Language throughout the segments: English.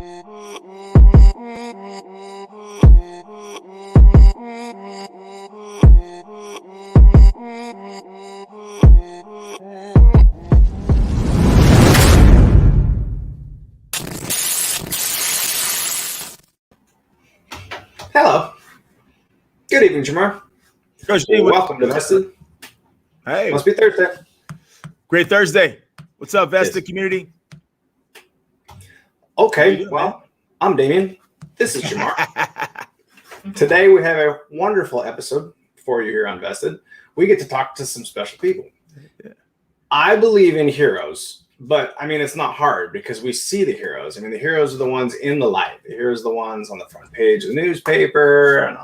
Hello. Good evening, Jamar. Coach D, welcome to Vested. Hey. Must be Thursday. Great Thursday. What's up, Vested community? Okay, doing, well, man? I'm Damien. This is Jamar. Today we have a wonderful episode for you here on Vested. We get to talk to some special people. Yeah. I believe in heroes, but I mean, it's not hard because we see the heroes. I mean, the heroes are the ones in the light. The heroes are the ones on the front page of the newspaper and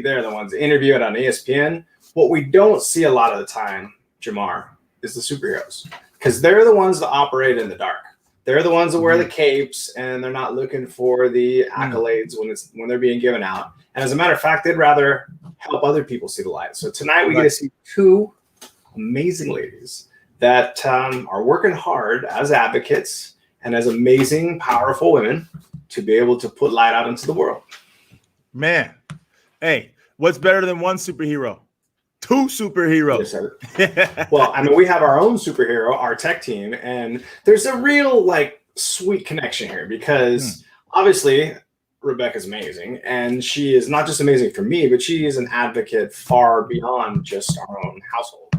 they're the ones interviewed on ESPN. What we don't see a lot of the time, Jamar, is the superheroes, because they're the ones that operate in the dark. They're the ones that wear the capes, and they're not looking for the accolades when they're being given out. And as a matter of fact, they'd rather help other people see the light. So tonight we get to see two amazing ladies that are working hard as advocates and as amazing, powerful women to be able to put light out into the world. Man, hey, what's better than one superhero? Two superheroes. Well, I mean, we have our own superhero, our tech team, and there's a real sweet connection here because obviously Rebecca's amazing, and she is not just amazing for me, but she is an advocate far beyond just our own household.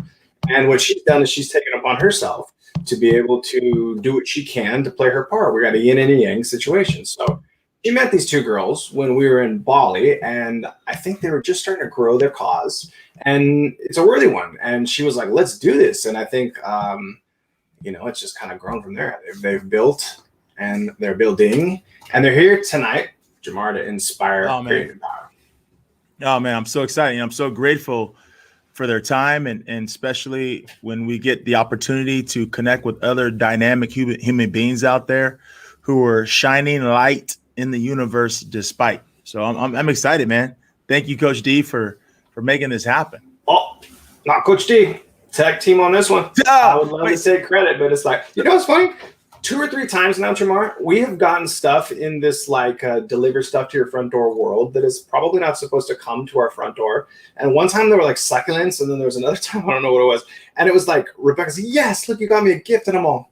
And what she's done is she's taken upon herself to be able to do what she can to play her part. We got a yin and a yang situation. So she met these two girls when we were in Bali, and I think they were just starting to grow their cause, and it's a worthy one. And she was like, let's do this. And I think, it's just kind of grown from there. They've built and they're building, and they're here tonight, Jamar, to inspire, create, and empower. Oh, man, I'm so excited. I'm so grateful for their time, and especially when we get the opportunity to connect with other dynamic human beings out there who are shining light in the universe despite. So I'm excited, man. Thank you, Coach D, for making this happen. Oh, not Coach D. Tech team on this one. I would love to take credit, but it's like, what's funny? 2 or 3 times now, Jamar, we have gotten stuff in this deliver stuff to your front door world that is probably not supposed to come to our front door. And one time there were succulents, and then there was another time, I don't know what it was. And it was Rebecca said, yes, look, you got me a gift. And I'm all,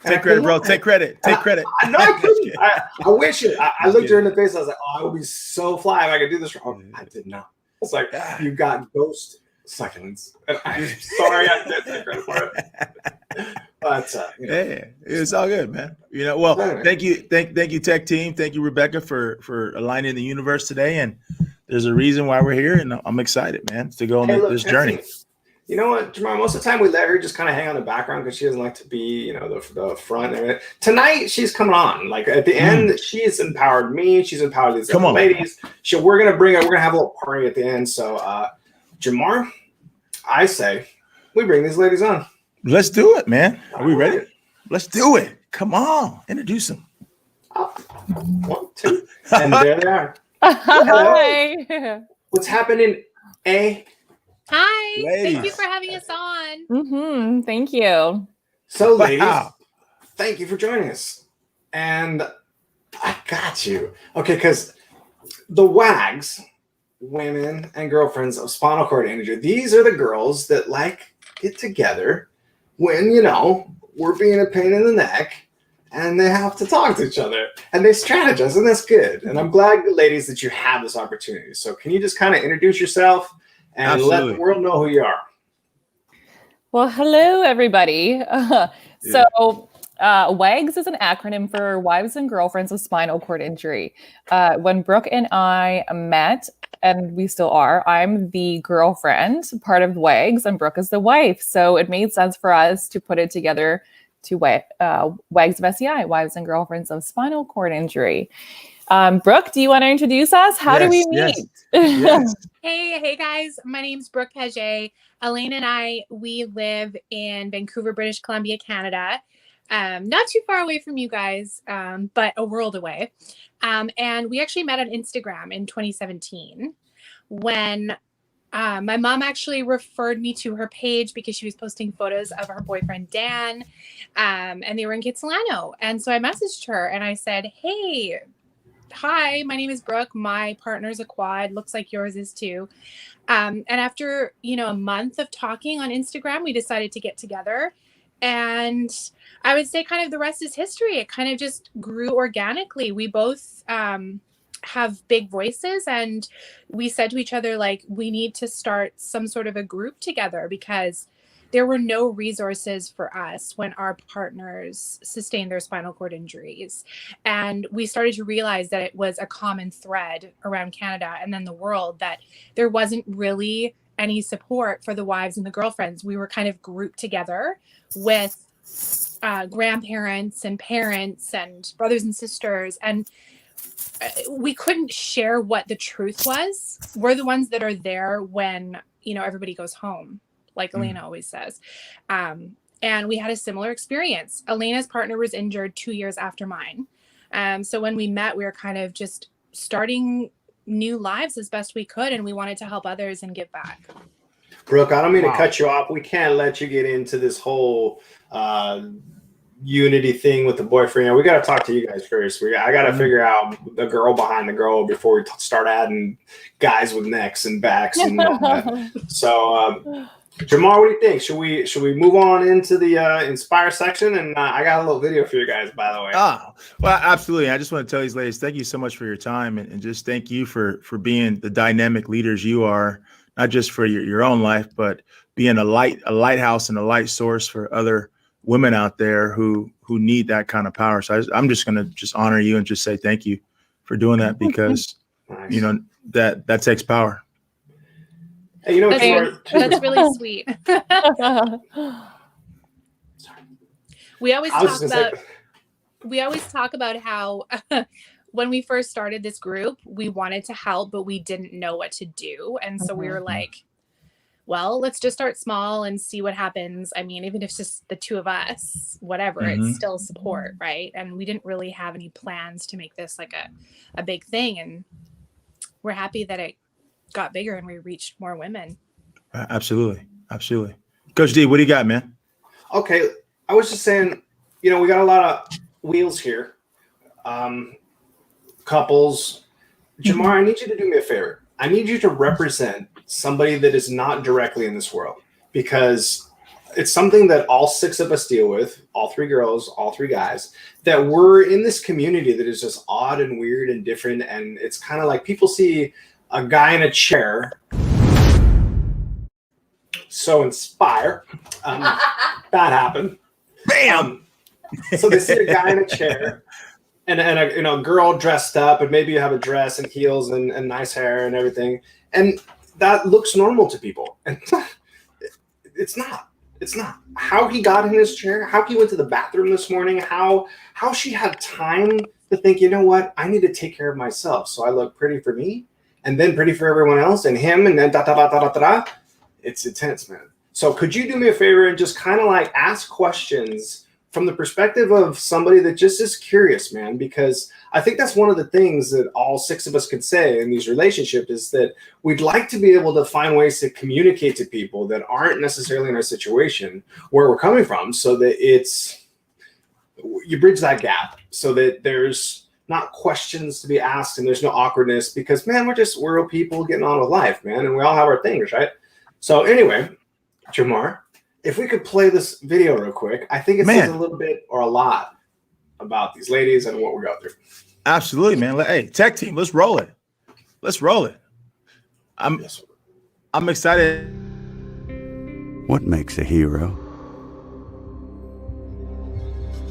take credit, bro. Take credit. Take credit. No, I couldn't. I wish it. I looked her in the face. I was like, oh, I would be so fly if I could do this. Oh, I did not. It's like, you got ghost succulents. And I'm sorry I didn't take credit for it. But, yeah, it's all good, man. Thank you. Thank you, tech team. Thank you, Rebecca, for aligning the universe today. And there's a reason why we're here. And I'm excited, man, to go on this journey. You know what, Jamar? Most of the time we let her just kind of hang on the background because she doesn't like to be, the front. And tonight she's coming on. At the end, she's empowered me. She's empowered these other ladies. We're gonna have a little party at the end. So, Jamar, I say we bring these ladies on. Let's do it, man. Are we ready? Let's do it. Come on, introduce them. 1, 2, and there they are. Hi. What's happening, A? Hi. Ladies. Thank you for having us on. Thank you. So, ladies, thank you for joining us. And I got you. Okay, because the WAGs, women and girlfriends of spinal cord injury, these are the girls that get together when, we're being a pain in the neck, and they have to talk to each other, and they strategize, and that's good. And I'm glad, ladies, that you have this opportunity. So can you just kind of introduce yourself and let the world know who you are? Well, hello, everybody. So WAGS is an acronym for Wives and Girlfriends of Spinal Cord Injury. When Brooke and I met, and we still are, I'm the girlfriend, part of WAGS, and Brooke is the wife. So it made sense for us to put it together to WAGS of SCI, Wives and Girlfriends of Spinal Cord Injury. Brooke, do you want to introduce us? How do we meet? Yes. Hey guys. My name's Brooke Pagé. Elena and I, we live in Vancouver, British Columbia, Canada. Not too far away from you guys, but a world away. And we actually met on Instagram in 2017 when My mom actually referred me to her page because she was posting photos of her boyfriend, Dan, and they were in Kitsilano. And so I messaged her and I said, hey, hi, my name is Brooke. My partner's a quad. Looks like yours is too. And after, a month of talking on Instagram, we decided to get together. And I would say kind of the rest is history. It kind of just grew organically. We both have big voices, and we said to each other, like, we need to start some sort of a group together, because there were no resources for us when our partners sustained their spinal cord injuries. And we started to realize that it was a common thread around Canada and then the world, that there wasn't really any support for the wives and the girlfriends. We were kind of grouped together with grandparents and parents and brothers and sisters, and we couldn't share what the truth was. We're the ones that are there when, everybody goes home, like Elena always says. And we had a similar experience. Elena's partner was injured 2 years after mine. So when we met, we were kind of just starting new lives as best we could, and we wanted to help others and give back. Brooke, I don't mean to cut you off. We can't let you get into this whole unity thing with the boyfriend. We got to talk to you guys first. I got to figure out the girl behind the girl before we start adding guys with necks and backs and all that. So, Jamar, what do you think? Should we move on into the Inspire section? And I got a little video for you guys, by the way. Oh, well, absolutely. I just want to tell these ladies, thank you so much for your time, and just thank you for being the dynamic leaders you are, not just for your own life, but being a lighthouse and a light source for other women out there who need that kind of power. So I'm just going to just honor you and just say thank you for doing that, because Nice. that takes power. Hey, That's really sweet. We always talk about how when we first started this group, we wanted to help, but we didn't know what to do. And so we were like, well, let's just start small and see what happens. I mean, even if it's just the two of us, whatever, it's still support, right? And we didn't really have any plans to make this like a big thing. And we're happy that it got bigger and we reached more women. Absolutely. Absolutely. Coach D, what do you got, man? Okay. I was just saying, we got a lot of wheels here. Couples. Jamar, I need you to do me a favor. I need you to represent somebody that is not directly in this world, because it's something that all six of us deal with, all three girls, all three guys, that we're in this community that is just odd and weird and different. And it's kind of like people see a guy in a chair. So Inspire. That happened. Bam! So they see a guy in a chair and a girl dressed up, and maybe you have a dress and heels and nice hair and everything. And that looks normal to people. And it's not. It's not. How he got in his chair, how he went to the bathroom this morning, how she had time to think, you know what, I need to take care of myself. So I look pretty for me, and then pretty for everyone else, and him, and then da-da-da-da-da-da. It's intense, man. So could you do me a favor and just kind of like ask questions from the perspective of somebody that just is curious, man? Because I think that's one of the things that all six of us could say in these relationships is that we'd like to be able to find ways to communicate to people that aren't necessarily in our situation where we're coming from, so that you bridge that gap so that there's not questions to be asked and there's no awkwardness, because, man, we're just real people getting on with life, man. And we all have our things, right? So anyway, Jamar, if we could play this video real quick, I think it says a little bit or a lot about these ladies and what we're going through. Absolutely, man. Hey, tech team, let's roll it. Let's roll it. I'm excited. What makes a hero?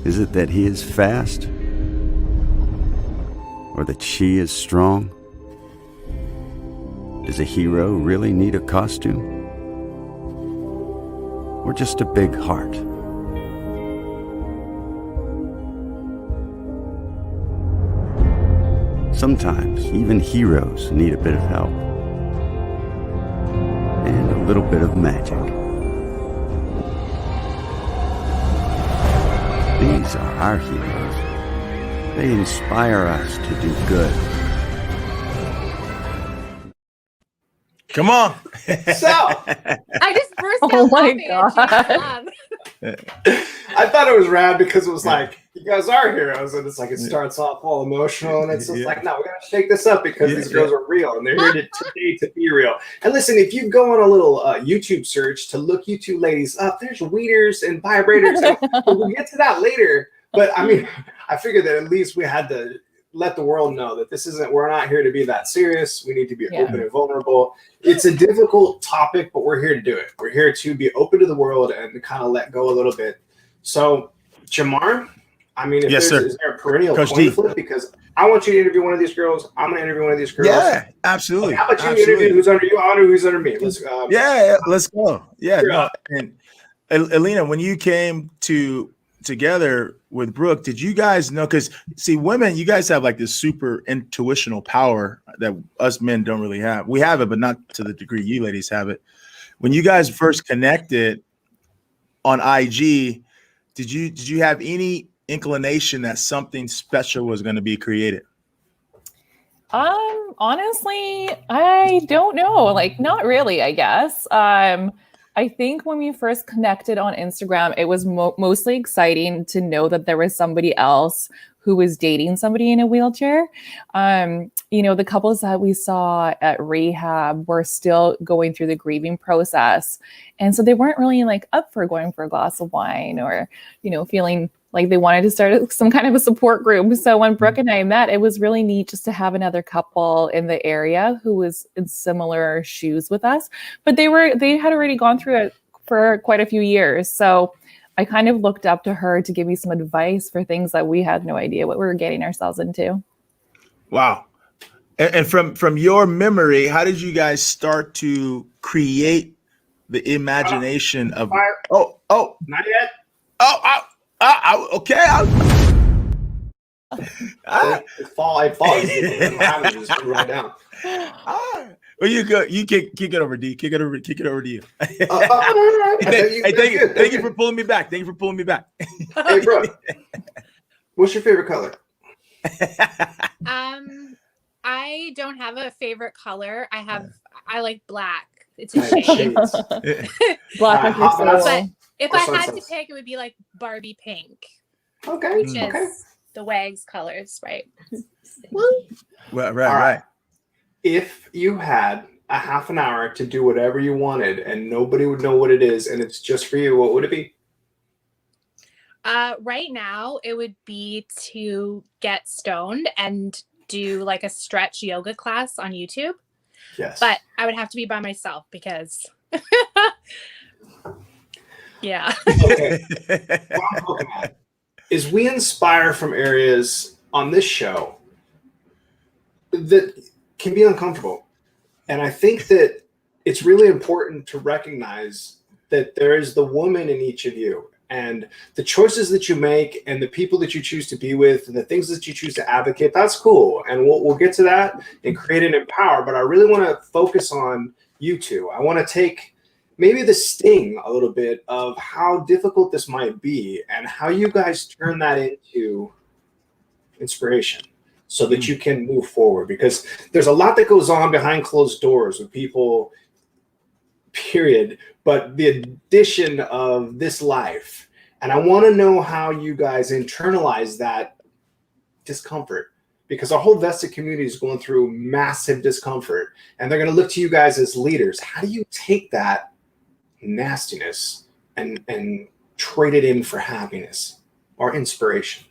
Is it that he is fast? Or that she is strong? Does a hero really need a costume? Or just a big heart? Sometimes even heroes need a bit of help. And a little bit of magic. These are our heroes. They inspire us to do good. Come on. So I just burst out Oh my laughing at God. James. I thought it was rad because it was like, you guys are heroes. And it's like, it starts off all emotional. And it's just like, no, we got to shake this up because these girls are real. And they're here today to be real. And listen, if you go on a little YouTube search to look you two ladies up, there's weeders and vibrators. And we'll get to that later. But I mean, I figured that at least we had to let the world know that this isn't, we're not here to be that serious. We need to be open and vulnerable. It's a difficult topic, but we're here to do it. We're here to be open to the world and to kind of let go a little bit. So, Jamar, I mean, if is there a perennial coin flip? Because I want you to interview one of these girls. I'm going to interview one of these girls. Yeah, absolutely. Okay, how about you interview who's under you? I'll interview who's under me. Let's let's go. Yeah, no. And Elena, when you came together with Brooke, did you guys know? Because see, women, you guys have like this super intuitional power that us men don't really have. We have it, but not to the degree you ladies have it. When you guys first connected on IG, did you have any inclination that something special was going to be created? Honestly, I don't know. Like, not really, I guess. I think when we first connected on Instagram, it was mostly exciting to know that there was somebody else who was dating somebody in a wheelchair. The couples that we saw at rehab were still going through the grieving process. And so they weren't really like up for going for a glass of wine or, feeling like they wanted to start some kind of a support group. So when Brooke and I met, it was really neat just to have another couple in the area who was in similar shoes with us. But they had already gone through it for quite a few years. So I kind of looked up to her to give me some advice for things that we had no idea what we were getting ourselves into. Wow. And from your memory, how did you guys start to create the imagination of? Oh, not yet. Okay. It falls. Just right down. Well, you go. You kick it over, D. Kick it over to you. Thank you for pulling me back. Thank you for pulling me back. Hey, bro. What's your favorite color? I don't have a favorite color. I like black. It's a shade. Black. But if I had to pick, it would be like Barbie pink. Okay. Which is the WAGS colors, right? Right. If you had a half an hour to do whatever you wanted and nobody would know what it is and it's just for you, what would it be? Right now, it would be to get stoned and do like a stretch yoga class on YouTube. Yes. But I would have to be by myself because yeah. Okay. What I'm looking at is we inspire from areas on this show that can be uncomfortable. And I think that it's really important to recognize that there is the woman in each of you, and the choices that you make and the people that you choose to be with and the things that you choose to advocate, that's cool. And we'll get to that and create and empower. But I really want to focus on you two. I want to take maybe the sting a little bit of how difficult this might be and how you guys turn that into inspiration so that you can move forward, because there's a lot that goes on behind closed doors with people, period. But the addition of this life, and I want to know how you guys internalize that discomfort, because our whole vested community is going through massive discomfort and they're going to look to you guys as leaders. How do you take that nastiness and trade it in for happiness or inspiration?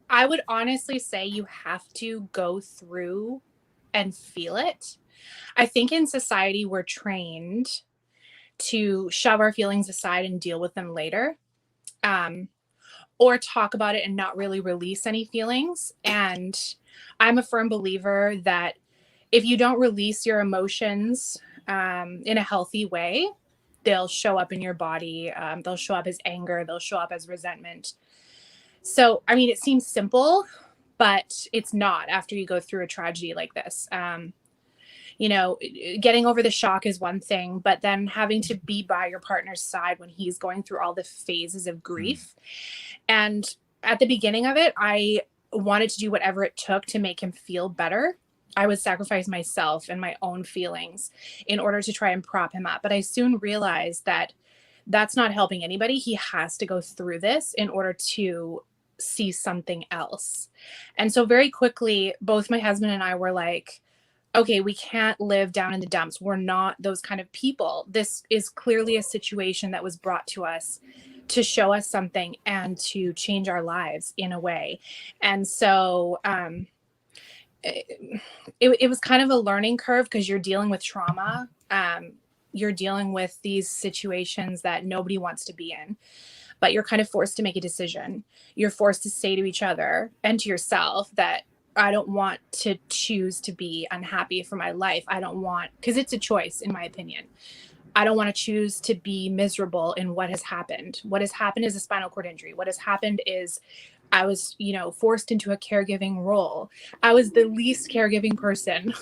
I would honestly say you have to go through and feel it. I think in society we're trained to shove our feelings aside and deal with them later, or talk about it and not really release any feelings. And I'm a firm believer that if you don't release your emotions in a healthy way, they'll show up in your body. They'll show up as anger. They'll show up as resentment. So, I mean, it seems simple, but it's not after you go through a tragedy like this. Getting over the shock is one thing, but then having to be by your partner's side when he's going through all the phases of grief. And at the beginning of it, I wanted to do whatever it took to make him feel better. would sacrifice myself and my own feelings in order to try and prop him up. But I soon realized that that's not helping anybody. He has to go through this in order to see something else. And so very quickly, both my husband and I were like, okay, we can't live down in the dumps. We're not those kind of people. This is clearly a situation that was brought to us to show us something and to change our lives in a way. And so it was kind of a learning curve because you're dealing with trauma. You're dealing with these situations that nobody wants to be in, but you're kind of forced to make a decision. You're forced to say to each other and to yourself that I don't want to choose to be unhappy for my life. I don't want, because it's a choice, in my opinion. I don't want to choose to be miserable in what has happened. What has happened is a spinal cord injury. What has happened is I was, forced into a caregiving role. I was the least caregiving person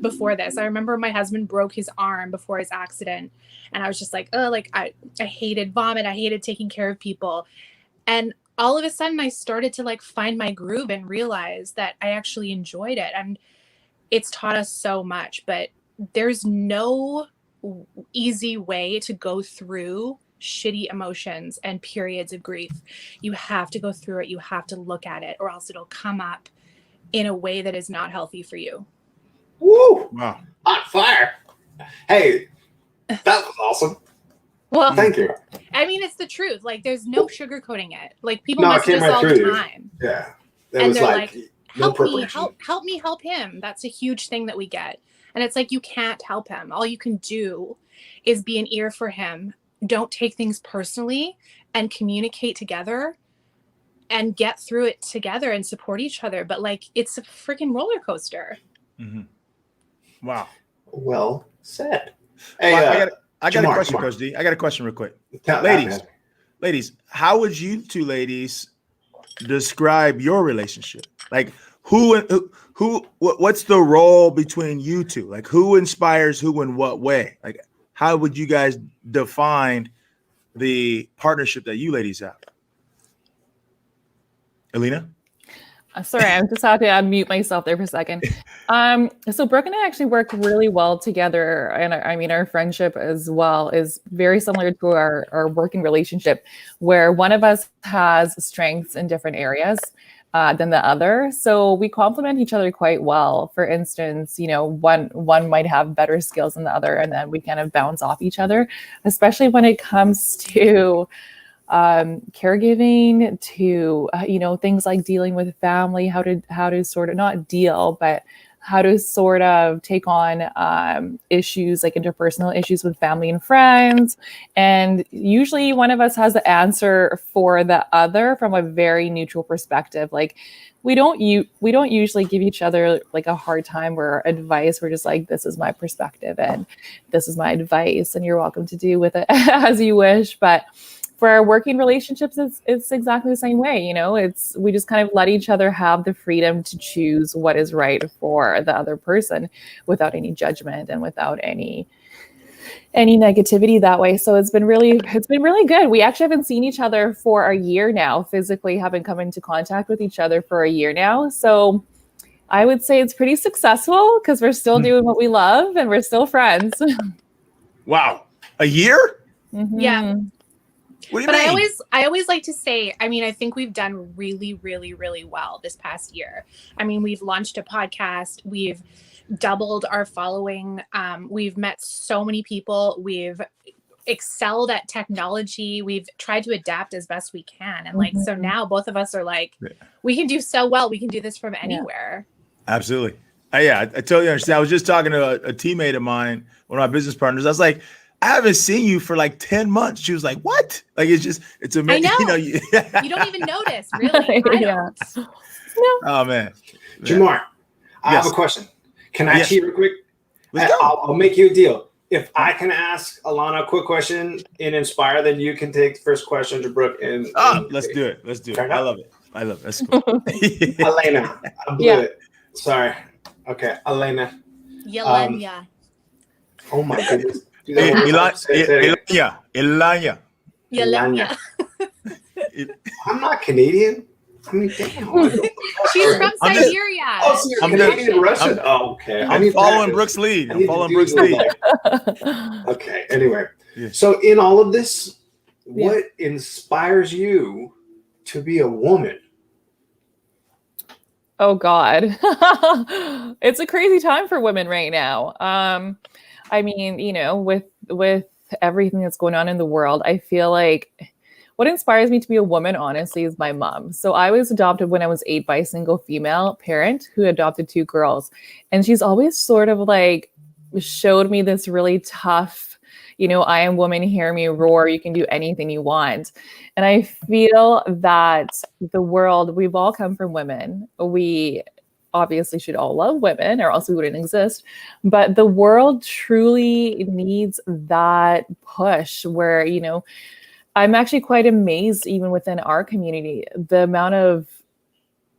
before this. I remember my husband broke his arm before his accident. And I was just like, oh, like I hated vomit. I hated taking care of people. And all of a sudden I started to like find my groove and realize that I actually enjoyed it. And it's taught us so much, but there's no easy way to go through shitty emotions and periods of grief. You have to go through it. You have to look at it, or else it'll come up in a way that is not healthy for you. Woo! Wow. Hot fire. Hey, that was awesome. Well, Thank you. I mean, it's the truth. Like, there's no sugarcoating it. Like, people No, it message came us right all through the you. time. Yeah. It And was they're like, like, no help me, preparation. help me, help him. That's a huge thing that we get. And it's like, you can't help him. All you can do is be an ear for him. Don't take things personally and communicate together and get through it together and support each other. But like, it's a freaking roller coaster. Mm-hmm. Wow. Well said. Hey, Well, I got Jamar, a question, Jamar. Coach D. I got a question real quick. Ladies, Ladies, how would you two ladies describe your relationship? Like what's the role between you two? Like who inspires who in what way? Like how would you guys define the partnership that you ladies have? Elena? Sorry, I'm just had to unmute myself there for a second. So Brooke and I actually work really well together. And I mean, our friendship as well is very similar to our working relationship, where one of us has strengths in different areas than the other. So we complement each other quite well. For instance, one might have better skills than the other, and then we kind of bounce off each other, especially when it comes to caregiving, to things like dealing with family, how to sort of not deal, but how to sort of take on issues like interpersonal issues with family and friends. And usually one of us has the answer for the other from a very neutral perspective. Like we don't usually give each other like a hard time or advice. We're just like, this is my perspective and this is my advice, and you're welcome to do with it as you wish. But for our working relationships, it's exactly the same way. We just kind of let each other have the freedom to choose what is right for the other person without any judgment and without any negativity that way. So it's been really good. We actually haven't seen each other for a year now, physically haven't come into contact with each other for a year now. So I would say it's pretty successful because we're still doing what we love and we're still friends. Wow. A year? Mm-hmm. Yeah. What do you But mean? I always like to say, I mean, I think we've done really, really, really well this past year. I mean, we've launched a podcast. We've doubled our following. We've met so many people. We've excelled at technology. We've tried to adapt as best we can. And so now both of us are like, we can do so well. We can do this from anywhere. Absolutely. I totally understand. I was just talking to a teammate of mine, one of my business partners. I was like, I haven't seen you for like 10 months. She was like, what? Like, it's amazing. I know. You don't even notice, really. I don't. Oh, man. Jamar, I Yes. have a question. Can I cheat real quick? Let's go. I'll make you a deal. If I can ask Alana a quick question in Inspire, then you can take the first question to Brooke. Let's do it. Fair enough. I love it. That's cool. Elena, I blew it. Sorry. Okay, Elena. Yelena. Oh my goodness. Elanya. Yelena. I'm not Canadian. I mean, damn. She's from I'm just- Siberia. Oh, so you're Canadian Russian? Oh, okay. I I'm need following practice. Brooke's lead. I I'm need to following do Brooke's the, lead. like- Okay. Anyway, Yeah. so in all of this, what inspires you to be a woman? Oh God. It's a crazy time for women right now. I mean, you know, with everything that's going on in the world, I feel like what inspires me to be a woman, honestly, is my mom. So I was adopted when I was 8 by a single female parent who adopted 2 girls. And she's always sort of like showed me this really tough, you know, I am woman, hear me roar, you can do anything you want. And I feel that the world, we've all come from women. We obviously should all love women or else we wouldn't exist. But the world truly needs that push where, you know, I'm actually quite amazed even within our community, the amount of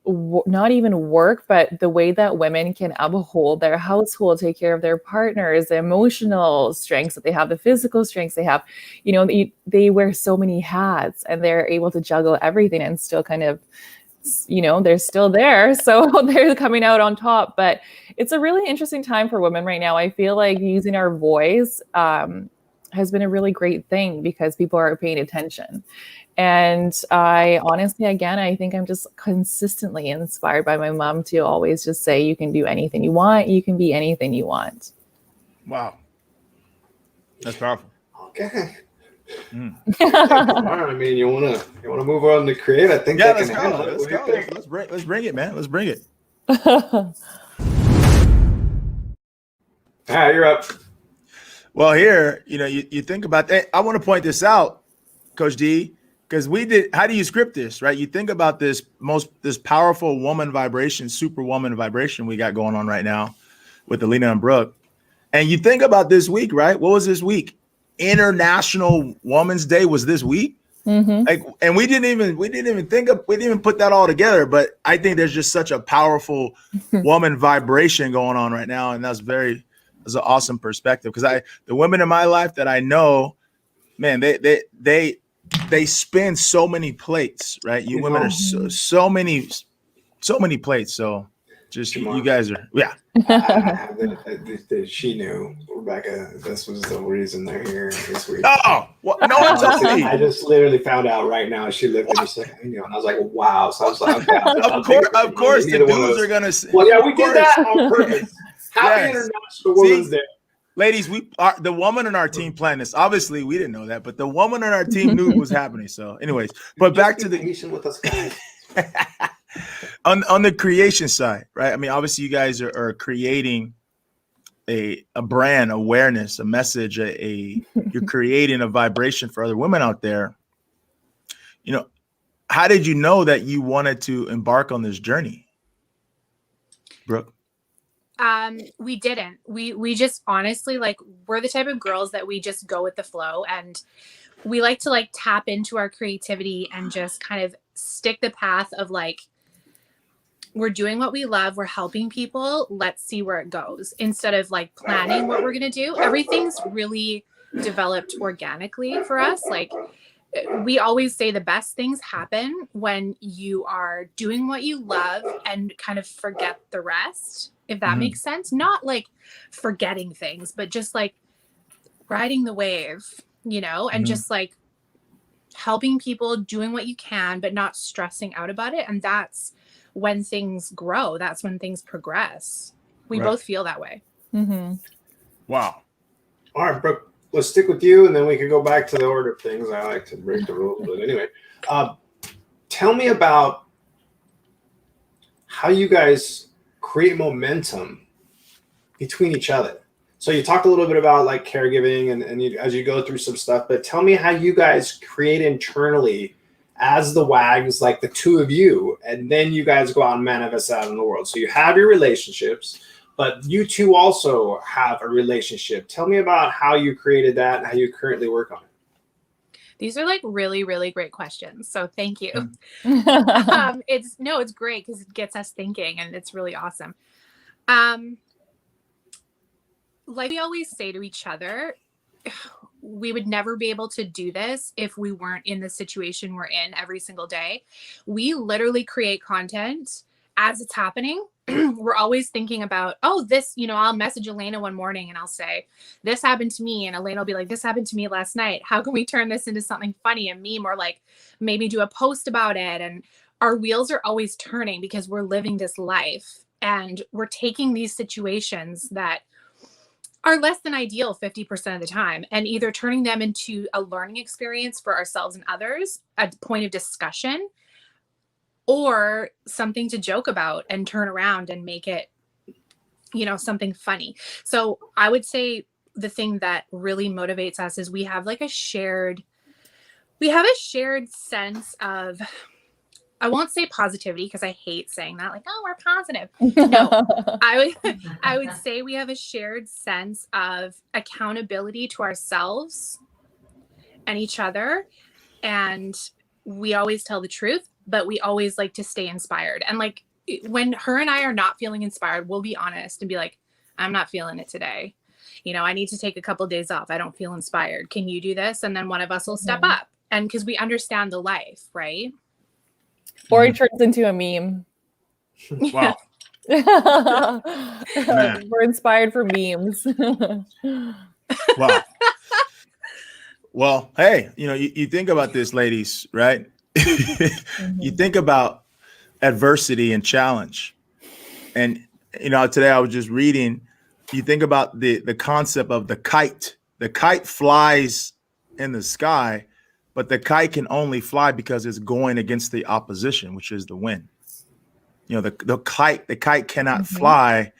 not even work, but the way that women can uphold their household, take care of their partners, the emotional strengths that they have, the physical strengths they have. You know, they wear so many hats and they're able to juggle everything and still kind of, you know, they're still there. So they're coming out on top. But it's a really interesting time for women right now. I feel like using our voice has been a really great thing because people are paying attention. And I honestly, again, I think I'm just consistently inspired by my mom to always just say, you can do anything you want. You can be anything you want. Wow. That's powerful. Okay. Mm. All right. I mean, you wanna move on to create? I think Yeah, they let's can go. handle it. Let's What do you go. think? Let's bring it, man. Let's bring it. All right, you're up. Well, here, you know, you think about that. I want to point this out, Coach D, because we did. How do you script this, right? You think about this powerful woman vibration, superwoman vibration we got going on right now with Elena and Brooke, and you think about this week, right? What was this week? International Women's Day was this week. Mm-hmm. Like, and we didn't even put that all together. But I think there's just such a powerful woman vibration going on right now, and that's an awesome perspective. Because the women in my life that I know, man, they spin so many plates, right? You women are so many plates. So just you guys are, yeah. She knew, Rebecca. This was the reason they're here this week. Oh, well, no one told me. I just literally found out right now. She looked at me, she's like, I knew, and I was like, wow. So I was like, okay, of course, the dudes are gonna. Well, yeah, we did that on purpose. Happy International Women's Day. Ladies, the woman on our team planned this. Obviously, we didn't know that, but the woman on our team knew it was happening. So, anyways, but back to the patient with us, guys. on the creation side, right? I mean, obviously, you guys are creating a brand awareness, a message, you're creating a vibration for other women out there. You know, how did you know that you wanted to embark on this journey, Brooke? We didn't. We just honestly, like, we're the type of girls that we just go with the flow, and we like to like tap into our creativity and just kind of stick the path of like, we're doing what we love, we're helping people, let's see where it goes, instead of like planning what we're gonna do. Everything's really developed organically for us. Like, we always say the best things happen when you are doing what you love and kind of forget the rest, if that makes sense. Not like forgetting things, but just like riding the wave, you know, and just like helping people, doing what you can, but not stressing out about it. And that's when things grow. That's when things progress. We both feel that way. Mm-hmm. Wow. All right, Brooke, let's stick with you, and then we can go back to the order of things. I like to break the rules, but anyway, tell me about how you guys create momentum between each other. So you talked a little bit about like caregiving and as you go through some stuff, but tell me how you guys create internally as the WAGs, like the two of you, and then you guys go out and manifest out in the world. So you have your relationships, but you two also have a relationship. Tell me about how you created that and how you currently work on it. These are like really, really great questions. So thank you. It's great because it gets us thinking and it's really awesome. Like we always say to each other, we would never be able to do this if we weren't in the situation we're in every single day. We literally create content as it's happening. We're always thinking about, oh, this, I'll message Elena one morning and I'll say, this happened to me. And Elena will be like, this happened to me last night. How can we turn this into something funny, a meme, or like maybe do a post about it? And our wheels are always turning because we're living this life and we're taking these situations that are less than ideal 50% of the time and either turning them into a learning experience for ourselves and others, a point of discussion, or something to joke about and turn around and make it, something funny. So I would say the thing that really motivates us is we have a shared sense of, I won't say positivity because I hate saying that, like, oh, we're positive. No, I would say we have a shared sense of accountability to ourselves and each other. And we always tell the truth, but we always like to stay inspired. And like when her and I are not feeling inspired, we'll be honest and be like, I'm not feeling it today. I need to take a couple of days off. I don't feel inspired. Can you do this? And then one of us will step up. And because we understand the life, right? Or it turns into a meme. Wow. We're inspired for memes. Wow. Well, hey, you think about this, ladies, right? You think about adversity and challenge. And, today I was just reading, you think about the concept of the kite. The kite flies in the sky, but the kite can only fly because it's going against the opposition, which is the wind. The kite cannot fly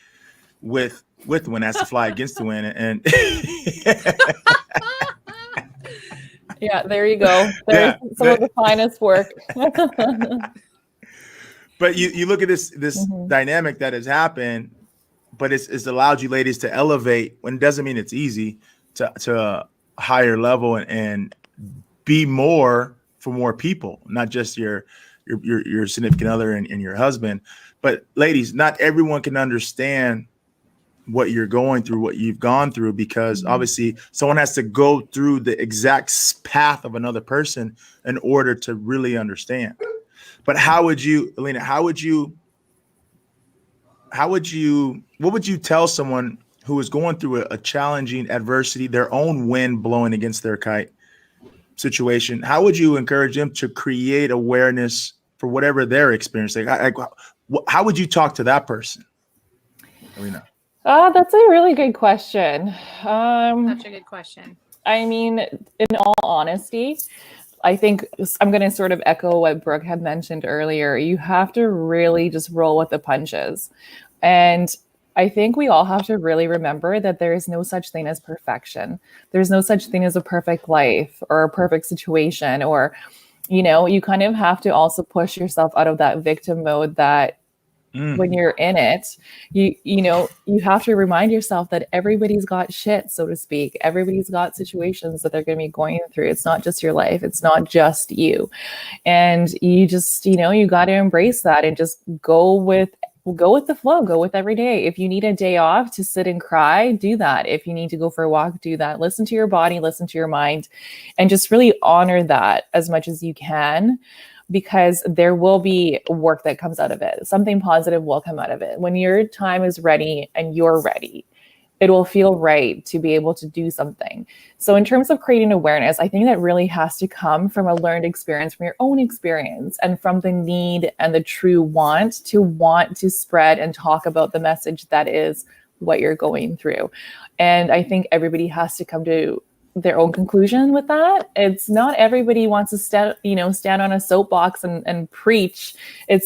with the wind, it has to fly against the wind. And yeah, there you go. There's some of the finest work. But you look at this dynamic that has happened, but it's allowed you ladies to elevate when it doesn't mean it's easy to a higher level and be more for more people, not just your significant other and your husband. But ladies, not everyone can understand what you're going through, what you've gone through, because obviously someone has to go through the exact path of another person in order to really understand. But how would you, Elena, what would you tell someone who is going through a challenging adversity, their own wind blowing against their kite situation? How would you encourage them to create awareness for whatever they're experiencing? How would you talk to that person, Elena? That's a really good question. Such a good question. I mean, in all honesty, I think I'm going to sort of echo what Brooke had mentioned earlier. You have to really just roll with the punches. And I think we all have to really remember that there is no such thing as perfection. There's no such thing as a perfect life or a perfect situation, or, you kind of have to also push yourself out of that victim mode that when you're in it, you have to remind yourself that everybody's got shit, so to speak. Everybody's got situations that they're going to be going through. It's not just your life. It's not just you. And you just, you got to embrace that and just go with the flow, go with every day. If you need a day off to sit and cry, do that. If you need to go for a walk, do that. Listen to your body, listen to your mind, and just really honor that as much as you can, because there will be work that comes out of it. Something positive will come out of it. When your time is ready and you're ready, it will feel right to be able to do something. So in terms of creating awareness, I think that really has to come from a learned experience, from your own experience, and from the need and the true want to spread and talk about the message that is what you're going through. And I think everybody has to come to their own conclusion with that. It's not everybody wants to stand on a soapbox and preach.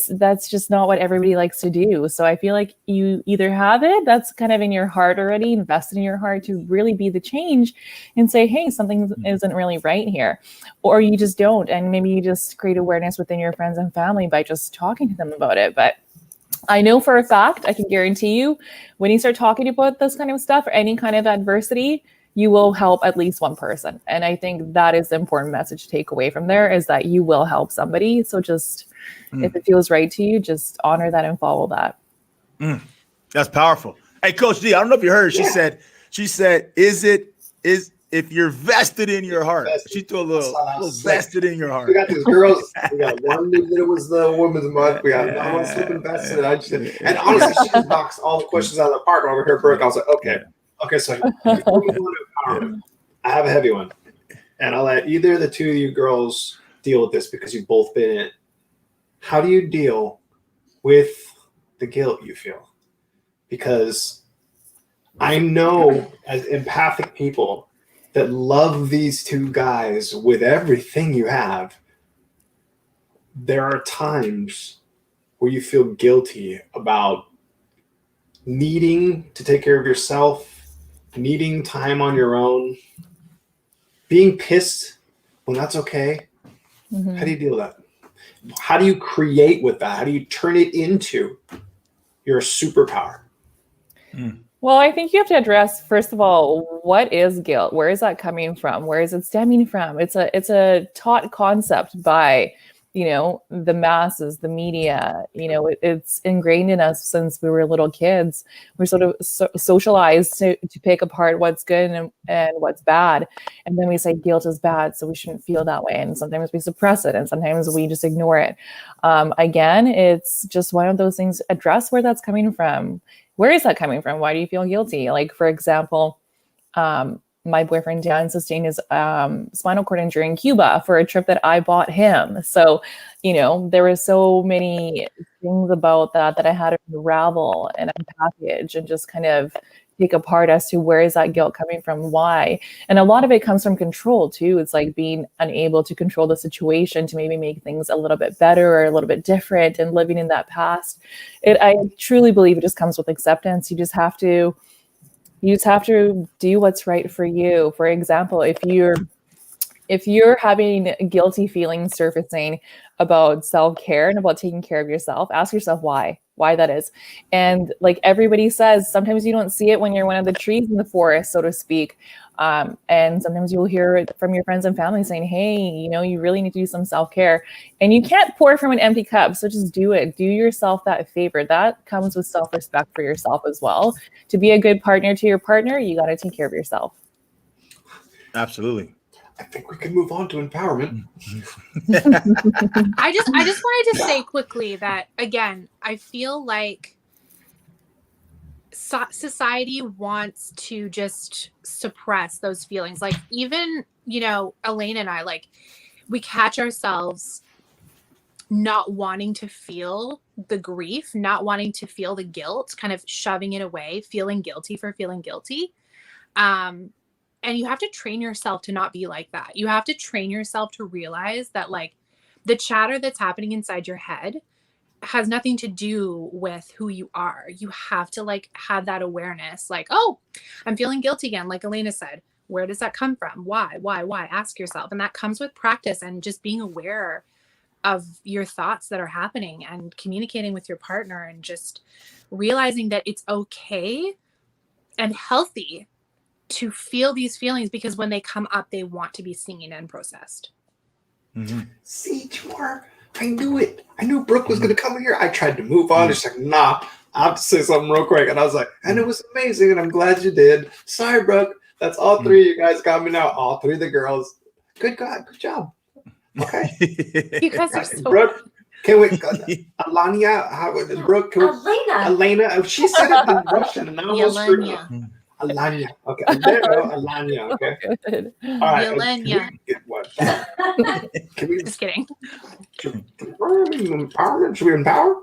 That's just not what everybody likes to do. So I feel like you either have it, that's kind of in your heart already, invested in your heart to really be the change and say, hey, something isn't really right here, or you just don't. And maybe you just create awareness within your friends and family by just talking to them about it. But I know for a fact, I can guarantee you, when you start talking about this kind of stuff or any kind of adversity, you will help at least one person. And I think that is the important message to take away from there, is that you will help somebody. So just, if it feels right to you, just honor that and follow that. That's powerful. Hey, Coach D, I don't know if you heard, she said, is if you're vested in your heart. Vested. She threw a little Like, vested in your heart. We got these girls. We got one knew that it was the women's month. We got another one slipping vested. And honestly, she just knocks all the questions out of the park over here, Brooke. I was like, okay, so before we go to empowerment, I have a heavy one. And I'll let either of the two of you girls deal with this because you've both been in it. How do you deal with the guilt you feel? Because I know as empathic people that love these two guys with everything you have, there are times where you feel guilty about needing to take care of yourself, needing time on your own, being pissed when that's okay. Mm-hmm. How do you deal with that? How do you create with that? How do you turn it into your superpower? Well, I think you have to address, first of all, what is guilt? Where is that coming from? Where is it stemming from? It's a taught concept by, the masses, the media. It's ingrained in us since we were little kids. We're sort of socialized to pick apart what's good and what's bad. And then we say guilt is bad, so we shouldn't feel that way. And sometimes we suppress it, and sometimes we just ignore it. Again, it's just one of those things. Address where that's coming from. Where is that coming from? Why do you feel guilty? Like, for example, my boyfriend Dan sustained his spinal cord injury in Cuba for a trip that I bought him. So, there were so many things about that I had to unravel and unpackage and just kind of take apart as to where is that guilt coming from, why. And a lot of it comes from control too. It's like being unable to control the situation to maybe make things a little bit better or a little bit different and living in that past. I truly believe it just comes with acceptance. You just have to do what's right for you. For example, if you're having guilty feelings surfacing about self-care and about taking care of yourself, ask yourself why that is. And like everybody says, sometimes you don't see it when you're one of the trees in the forest, so to speak. And sometimes you'll hear it from your friends and family saying, hey, you really need to do some self-care. And you can't pour from an empty cup. So just do it. Do yourself that favor. That comes with self-respect for yourself as well. To be a good partner to your partner, you got to take care of yourself. Absolutely. I think we can move on to empowerment. I just wanted to say quickly that, again, I feel like society wants to just suppress those feelings. Like, even, Elena and I, like, we catch ourselves not wanting to feel the grief, not wanting to feel the guilt, kind of shoving it away, feeling guilty for feeling guilty. And you have to train yourself to not be like that. You have to train yourself to realize that, like, the chatter that's happening inside your head has nothing to do with who you are. You have to, like, have that awareness, like, oh, I'm feeling guilty again. Like Elena said, where does that come from? Why? Ask yourself. And that comes with practice and just being aware of your thoughts that are happening and communicating with your partner and just realizing that it's okay and healthy to feel these feelings, because when they come up, they want to be seen and processed. Mm-hmm. See, Jamar, I knew it. I knew Brooke was going to come here. I tried to move on. She's like, nah, I have to say something real quick. And I was like, and it was amazing, and I'm glad you did. Sorry, Brooke. That's all three of you guys got me now. All three of the girls. Good God. Good job. Okay. You guys are so Brooke, can we, Alania, Brooke, Elena. She said it in Russian, and now I'm screwed up. Alania. Okay. There you go. Alania. Okay. Good. All right. Yelena. Can we Just kidding. empowerment? Should we empower?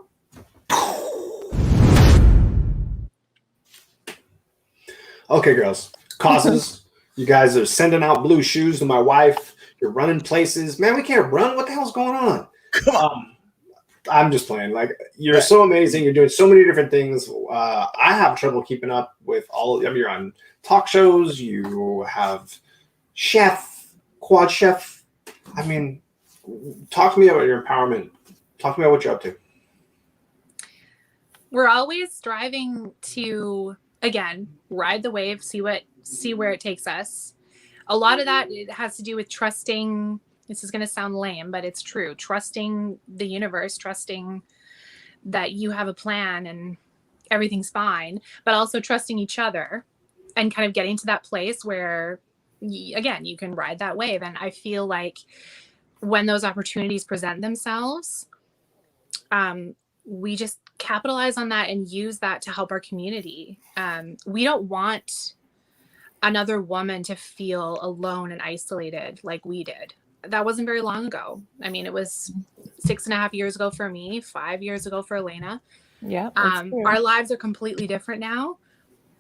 Okay, girls. Causes. You guys are sending out blue shoes to my wife. You're running places. Man, we can't run. What the hell's going on? Come on. I'm just playing. Like, you're so amazing. You're doing so many different things. I have trouble keeping up with all of them. You're on talk shows. You have quad chef. I mean, talk to me about your empowerment. Talk to me about what you're up to. We're always striving to, again, ride the wave, see where it takes us. A lot of that, it has to do with trusting. This is going to sound lame, but it's true. Trusting the universe, trusting that you have a plan and everything's fine, but also trusting each other and kind of getting to that place where again, you can ride that wave. And I feel like when those opportunities present themselves, we just capitalize on that and use that to help our community. We don't want another woman to feel alone and isolated like we did. That wasn't very long ago. I mean, it was 6.5 years ago for me, 5 years ago for Elena. Yeah. Our lives are completely different now.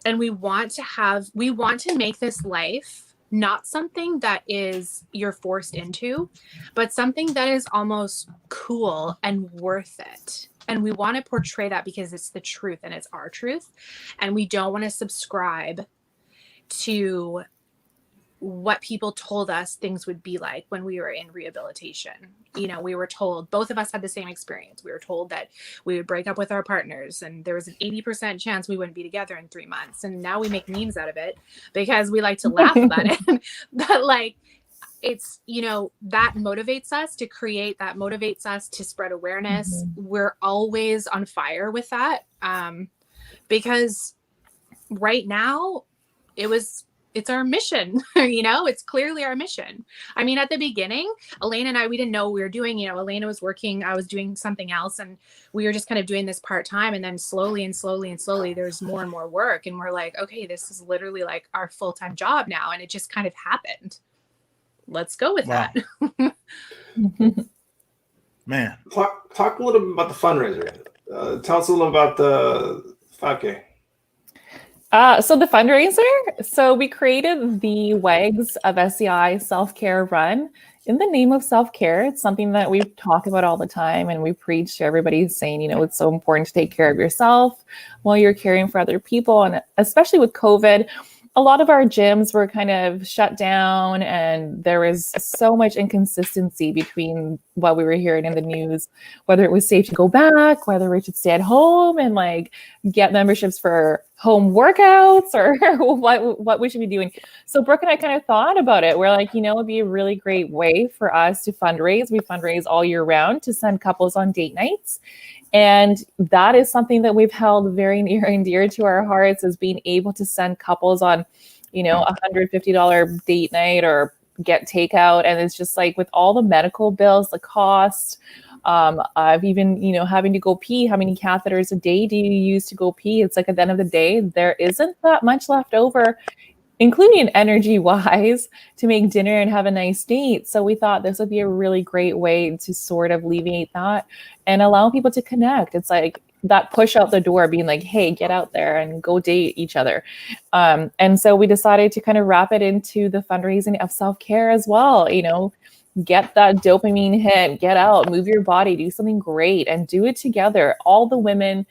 And we want to make this life not something that is you're forced into, but something that is almost cool and worth it. And we want to portray that because it's the truth and it's our truth. And we don't want to subscribe to what people told us things would be like when we were in rehabilitation. You know, we were told, both of us had the same experience. We were told that we would break up with our partners and there was an 80% chance we wouldn't be together in 3 months. And now we make memes out of it because we like to laugh about it. But like, it's, you know, that motivates us to create, that motivates us to spread awareness. We're always on fire with that. Because right now it's our mission, you know, it's clearly our mission. I mean, at the beginning, Elena and I, we didn't know what we were doing. You know, Elena was working, I was doing something else, and we were just kind of doing this part-time. And then slowly, there's more and more work. And we're like, okay, this is literally like our full-time job now. And it just kind of happened. Let's go with that. Man. Talk a little bit about the fundraiser. Tell us a little about the 5K. So the fundraiser, so we created the WAGS of SCI self-care run in the name of self-care. It's something that we talk about all the time and we preach to everybody saying, you know, it's so important to take care of yourself while you're caring for other people. And especially with COVID, a lot of our gyms were kind of shut down and there was so much inconsistency between what we were hearing in the news, whether it was safe to go back, whether we should stay at home and like get memberships for home workouts or what we should be doing. So Brooke and I kind of thought about it. We're like, you know, it'd be a really great way for us to fundraise. We fundraise all year round to send couples on date nights. And that is something that we've held very near and dear to our hearts, is being able to send couples on, you know, $150 date night or get takeout. And it's just like with all the medical bills, the cost, I've even, you know, having to go pee, how many catheters a day do you use to go pee? It's like at the end of the day, there isn't that much left over, including energy wise, to make dinner and have a nice date. So we thought this would be a really great way to sort of alleviate that and allow people to connect. It's like that push out the door being like, hey, get out there and go date each other. And so we decided to kind of wrap it into the fundraising of self-care as well. You know, get that dopamine hit, get out, move your body, do something great and do it together. All the women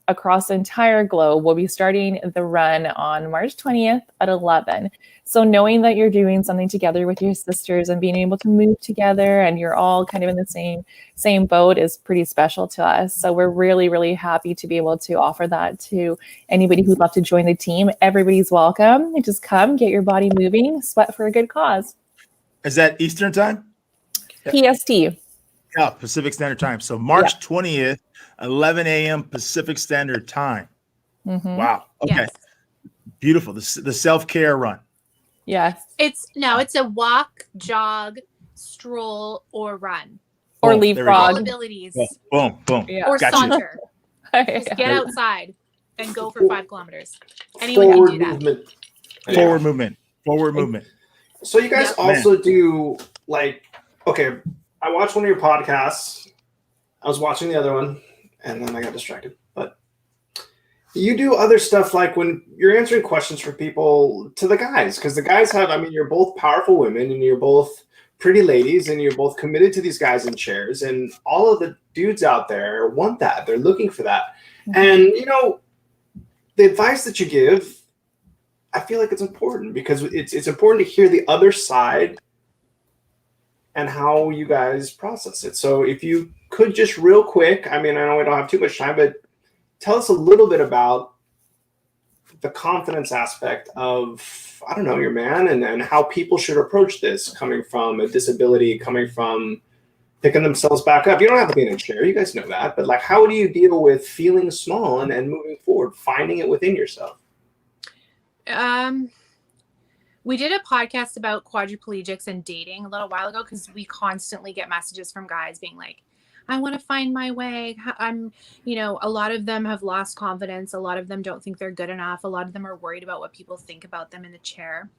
across the entire globe will be starting the run on March 20th at 11. So knowing that you're doing something together with your sisters and being able to move together and you're all kind of in the same boat is pretty special to us. So we're really, really happy to be able to offer that to anybody who'd love to join the team. Everybody's welcome. You just come, get your body moving, sweat for a good cause. Is that Eastern time? PST. Yeah, Pacific Standard Time. So March 20th, 11 a.m. Pacific Standard Time. Wow. Okay. Yes. Beautiful. The self-care run. Yes. It's a walk, jog, stroll, or run. Or Boom, leapfrog. All abilities. Boom. Yeah. Or Gotcha. saunter. Just get outside and go for 5 kilometers. Anyone can do that. Movement. Forward movement. So you guys also do like, okay, I watched one of your podcasts. I was watching the other one and then I got distracted. But you do other stuff like when you're answering questions for people to the guys, because the guys have, I mean, you're both powerful women and you're both pretty ladies and you're both committed to these guys in chairs, and all of the dudes out there want that. They're looking for that. And, you know, the advice that you give, I feel like it's important because it's important to hear the other side and how you guys process it. So if you could just real quick, I mean, I know we don't have too much time, but tell us a little bit about the confidence aspect of, I don't know, your man and how people should approach this, coming from a disability, coming from picking themselves back up. You don't have to be in a chair. You guys know that. But like, how do you deal with feeling small and moving forward, finding it within yourself? We did a podcast about quadriplegics and dating a little while ago because we constantly get messages from guys being like, I want to find my way. I'm, a lot of them have lost confidence. A lot of them don't think they're good enough. A lot of them are worried about what people think about them in the chair.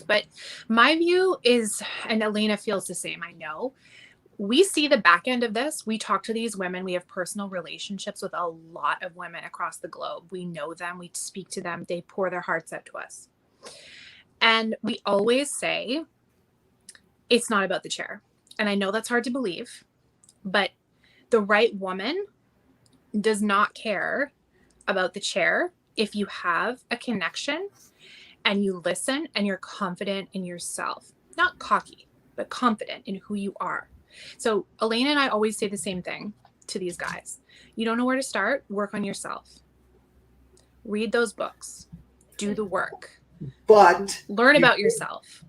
But my view is, and Elena feels the same, I know, we see the back end of this. We talk to these women. We have personal relationships with a lot of women across the globe. We know them. We speak to them. They pour their hearts out to us. And we always say, it's not about the chair. And I know that's hard to believe, but the right woman does not care about the chair if you have a connection and you listen and you're confident in yourself. Not cocky, but confident in who you are. So Elena and I always say the same thing to these guys. You don't know where to start? Work on yourself. Read those books. Do the work. But learn about yourself.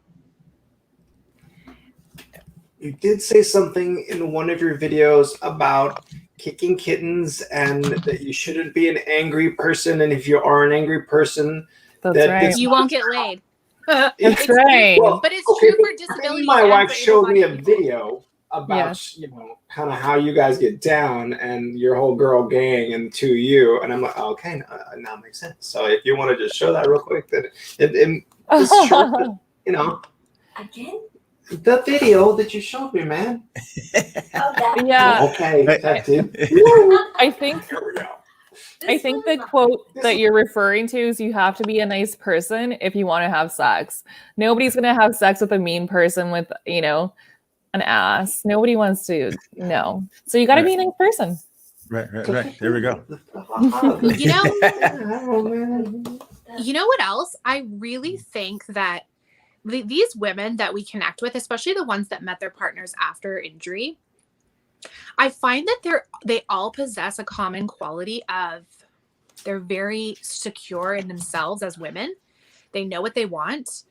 You did say something in one of your videos about kicking kittens and that you shouldn't be an angry person. And if you are an angry person, you won't get laid. That's right. Well, but it's true for disability. My wife showed me a video about kind of how you guys get down and your whole girl gang and to you, and I'm like, okay, now it makes sense. So if you want to just show that real quick, that it's short, again, the video that you showed me, man. Yeah. Okay. I think the quote that you're referring to is you have to be a nice person if you want to have sex. Nobody's going to have sex with a mean person with, an ass. Nobody wants to know. So you got to be a nice person. Right. There we go. You know what else? I really think that these women that we connect with, especially the ones that met their partners after injury, I find that they all possess a common quality of they're very secure in themselves as women. They know what they want.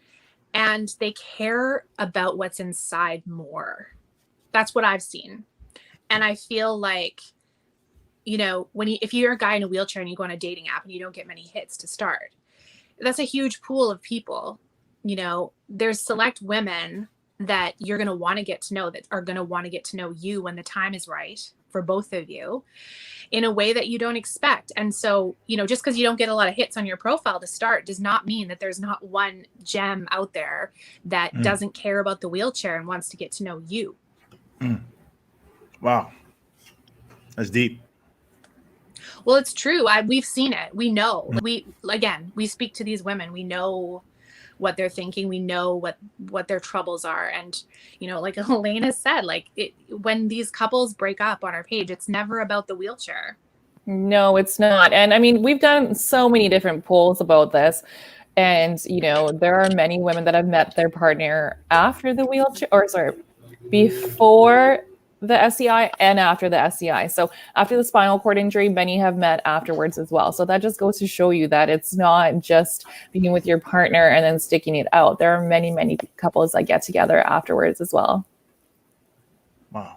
And they care about what's inside more. That's what I've seen. And I feel like, if you're a guy in a wheelchair and you go on a dating app and you don't get many hits to start, that's a huge pool of people. There's select women that you're going to want to get to know that are going to want to get to know you when the time is right for both of you in a way that you don't expect. And so, just because you don't get a lot of hits on your profile to start does not mean that there's not one gem out there that doesn't care about the wheelchair and wants to get to know you. Wow. That's deep. Well, it's true. We've seen it. We know. We speak to these women. We know what they're thinking. We know what their troubles are. And, like Elena said, when these couples break up on our page, it's never about the wheelchair. No, it's not. And I mean, we've done so many different polls about this. And, there are many women that have met their partner after the wheelchair, before the SCI and after the SCI. So after the spinal cord injury, many have met afterwards as well. So that just goes to show you that it's not just being with your partner and then sticking it out. There are many, many couples that get together afterwards as well. Wow.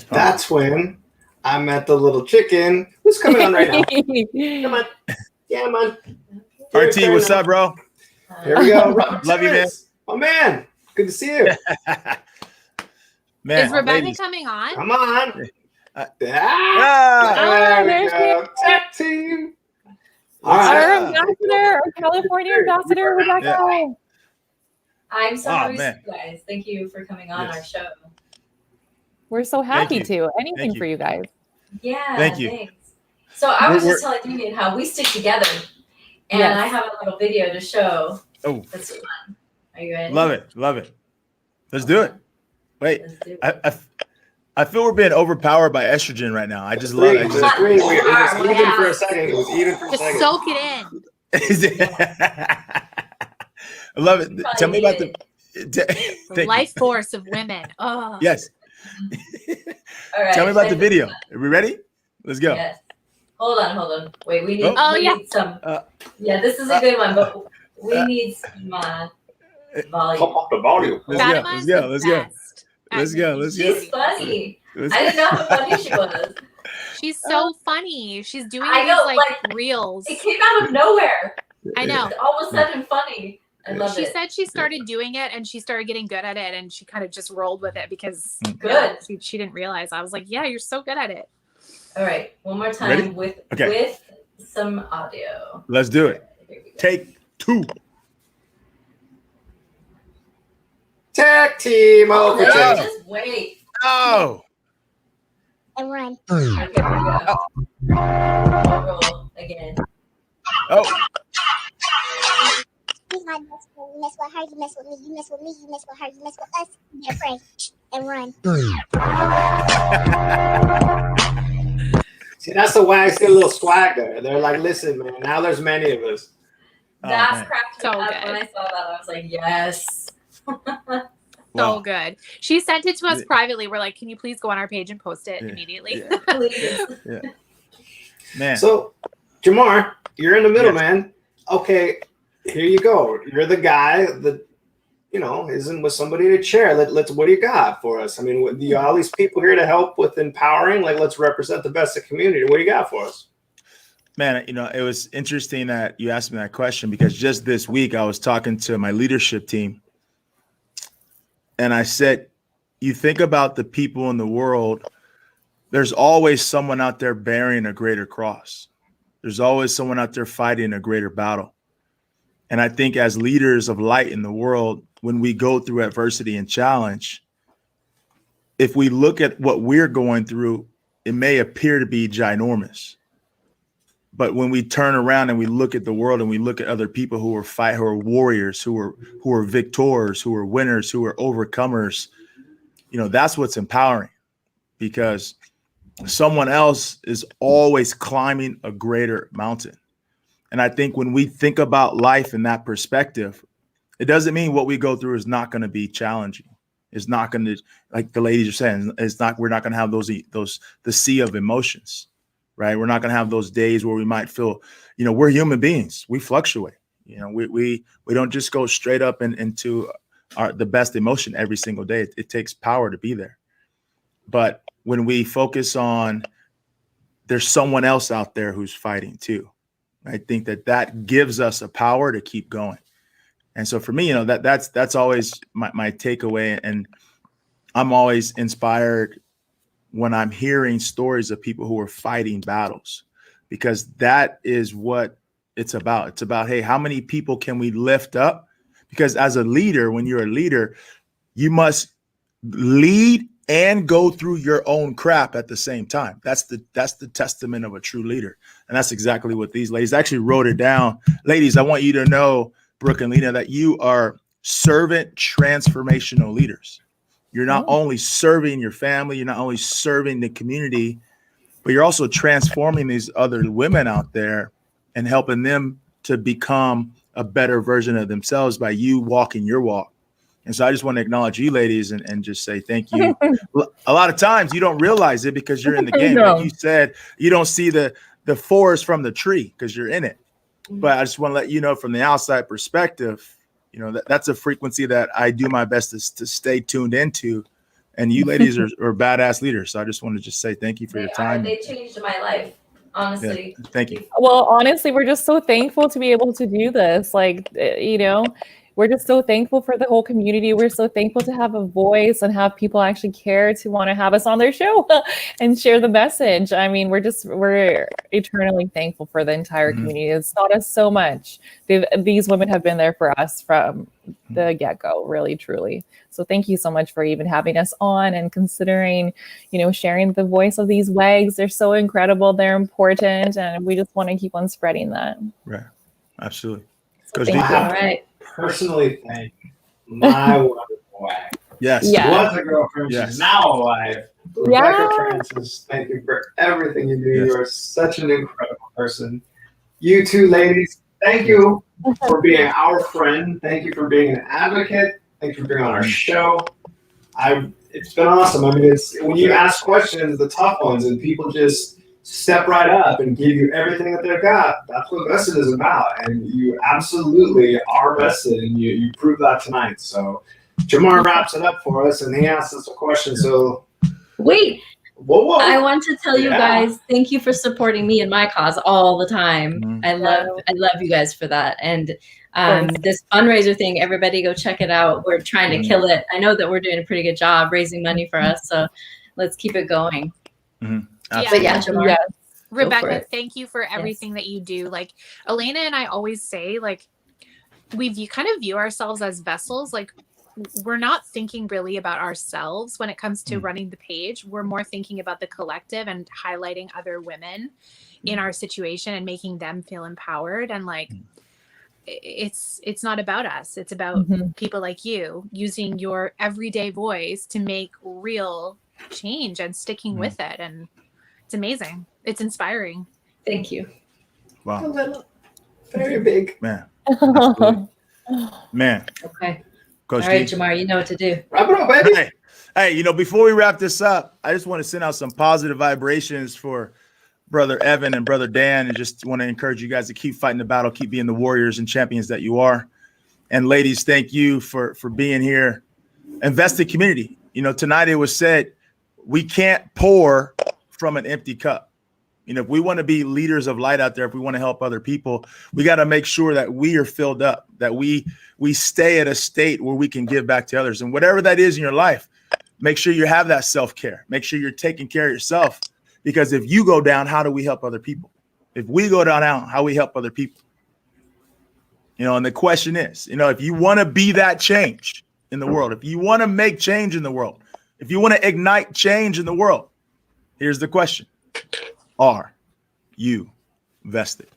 That's when I met the little chicken who's coming on right now. Come on. Yeah, man. RT, what's up, bro? Here we go. Robert Love you, man. Oh, man. Good to see you. Man, is Rebecca coming on? Come on. There we go. Tech team. Our ambassador, our California ambassador, Rebecca. Yeah. I'm so happy, guys. Thank you for coming on our show. We're so happy to. Anything for you guys. Yeah. Thank you. Thanks. So I was just telling Damien how we stick together. And I have a little video to show. Oh. That's fun. Are you ready? Love it. Let's do it. Wait, I feel we're being overpowered by estrogen right now. I just love it. It was even for a second. Just soak it in. I love it. Tell me about the life force of women. Oh. Yes. All right. Tell me about the video. Are we ready? Let's go. Yes. Hold on. Wait, we need, need some. This is a good one, but we need some volume. Pump up the volume. Let's go. She's funny. I didn't know how funny she was. She's so funny. She's doing these reels. It came out of nowhere. I know. All of a sudden funny. I love She it. said she started doing it and she started getting good at it, and she kind of just rolled with it because Good. she didn't realize. I was like, yeah, you're so good at it. All right, one more time Ready? with Okay. some audio. Let's do it. Here we go. Take 2. Tech team Oh, over. there, just wait. Oh. And run. Okay, here we go. Roll again. Oh. He's my best friend. You mess with her, you mess with me. You mess with me, you mess with her, you mess with us. Get afraid and run. See, that's the WAGs get a little swag there. They're like, listen, man, now there's many of us. That man. cracked So me up good. when I saw that. I was like, yes. Wow. So good. She sent it to us privately. We're like, can you please go on our page and post it immediately? Yeah. Please. Yeah. Man. So, Jamar, you're in the middle, Yes. man. Okay, here you go. You're the guy that, isn't with somebody to chair. Let's. What do you got for us? I mean, you all these people here to help with empowering. Like, let's represent the best of community. What do you got for us? Man, it was interesting that you asked me that question, because just this week I was talking to my leadership team, and I said, you think about the people in the world, there's always someone out there bearing a greater cross. There's always someone out there fighting a greater battle. And I think as leaders of light in the world, when we go through adversity and challenge, if we look at what we're going through, it may appear to be ginormous. But when we turn around and we look at the world and we look at other people who are warriors, who are victors, who are winners, who are overcomers, that's what's empowering, because someone else is always climbing a greater mountain. And I think when we think about life in that perspective, it doesn't mean what we go through is not going to be challenging. It's not going to, like the ladies are saying, we're not going to have the sea of emotions, right? We're not going to have those days where we might feel, we're human beings. We fluctuate. We don't just go straight up into the best emotion every single day. It takes power to be there. But when we focus on, there's someone else out there who's fighting too, I think that gives us a power to keep going. And so for me, that's always my takeaway. And I'm always inspired when I'm hearing stories of people who are fighting battles, because that is what it's about. It's about, hey, how many people can we lift up? Because as a leader, when you're a leader, you must lead and go through your own crap at the same time. That's the testament of a true leader. And that's exactly what these ladies actually wrote it down. Ladies, I want you to know, Brooke and Lena, that you are servant transformational leaders. You're not only serving your family, you're not only serving the community, but you're also transforming these other women out there and helping them to become a better version of themselves by you walking your walk. And so I just want to acknowledge you ladies and just say thank you. A lot of times you don't realize it because you're in the game. Like you said, you don't see the forest from the tree because you're in it. But I just want to let you know from the outside perspective, that's a frequency that I do my best to stay tuned into. And you ladies are badass leaders. So I just want to just say thank you for your time. They changed my life, honestly. Yeah, thank you. Well, honestly, we're just so thankful to be able to do this. We're just so thankful for the whole community. We're so thankful to have a voice and have people actually care to want to have us on their show and share the message. I mean, we're eternally thankful for the entire community. It's taught us so much. These women have been there for us from the get-go, really, truly. So thank you so much for even having us on and considering, sharing the voice of these WAGs. They're so incredible. They're important. And we just want to keep on spreading that. Right. Absolutely. So thank you. All right. Personally, thank my wonderful wife. Yes. Yeah. Was a girlfriend. Yes. She's now a wife. Rebecca Francis, thank you for everything you do. Yes. You are such an incredible person. You two ladies, thank you for being our friend. Thank you for being an advocate. Thank you for being on our show. It's been awesome. I mean, it's when you ask questions, the tough ones, and people just step right up and give you everything that they've got. That's what Vested is about. And you absolutely are vested, and you proved that tonight. So Jamar wraps it up for us, and he asks us a question. So Wait, Whoa. I want to tell you guys, thank you for supporting me and my cause all the time. Mhm. I love you guys for that. And this fundraiser thing, everybody go check it out. We're trying to kill it. I know that we're doing a pretty good job raising money for us, so let's keep it going. But yeah, Jamar. Yes. Rebecca, thank you for everything that you do. Like Elena and I always say, like, kind of view ourselves as vessels. Like, we're not thinking really about ourselves when it comes to running the page. We're more thinking about the collective and highlighting other women in our situation and making them feel empowered. And like, it's not about us. It's about people like you using your everyday voice to make real change and sticking with it. And it's amazing. It's inspiring. Thank you. Wow. A little, very big. Man. Absolutely. Man. Okay. Coach All right, D. Jamar, you know what to do. Wrap it up, baby. Hey, you know, before we wrap this up, I just want to send out some positive vibrations for Brother Evan and Brother Dan, and just want to encourage you guys to keep fighting the battle, keep being the warriors and champions that you are. And ladies, thank you for being here. Invested community. You know, tonight it was said, we can't pour from an empty cup. You know, if we want to be leaders of light out there, if we want to help other people, we got to make sure that we are filled up, that we stay at a state where we can give back to others. And whatever that is in your life, make sure you have that self-care. Make sure you're taking care of yourself, because if you go down, how do we help other people? If we go down, how we help other people? You know, and the question is, you know, if you want to be that change in the world, if you want to make change in the world, if you want to ignite change in the world, here's the question. Are you vested?